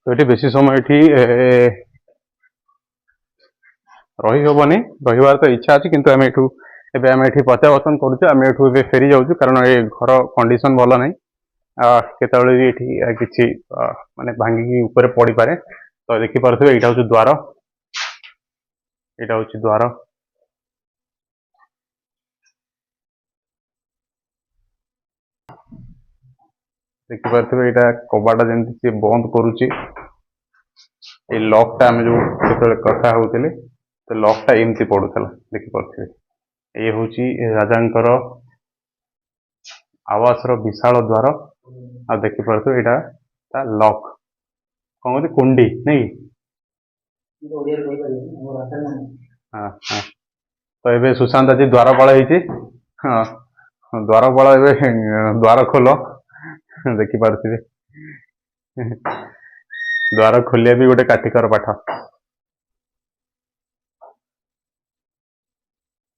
तो ये बेसी समय ये रही हबनी रहीबार तो इच्छा अच्छी किंतु आम एठू एबे आम एठी प्रत्यावर्तन करूछु आम एठू एबे फेरी जाऊछु कारण ये घर कंडीशन भल नहीं केतବେଳେ भी एठी किछि माने भांगी ऊपर पड़ी पारे तो देखि पारथबे एटा होछु द्वार एटा होछु द्वार देखि पारथबे एटा कबाटा जेंति से बंद करूची ए लॉक टा हम जो केतବେଳେ कथा होउतले तो लॉक टा एमती पडुथला देखि पारथबे ये होची राजांकर आवास रो विशाल द्वार आ देखि पारथबे एटा ता लॉक कौन कहते कुंडी नहीं हाँ हाँ तो एबे सुशांत आज द्वारपाल होती हाँ द्वारपाल एबे द्वार खोल देखि पारथबे द्वार खोलिया भी गोटे काठिकर पाठ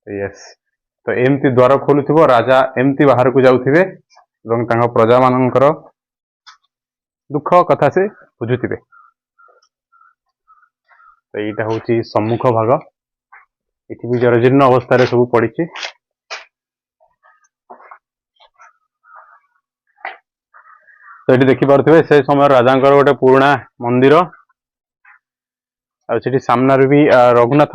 यस तो एमती द्वार खोलुथिबो राजा एमती बाहर को जाउथिबे एवं तांका प्रजा मानकर दुख कथा से बुझुथिबे तो यहाँ हूँ सम्मुख भाग ये भी जराजीर्ण अवस्था सब पड़ी तो ये देखिपे से समय राजा गोटे पुराणा मंदिर आ सामने भी रघुनाथ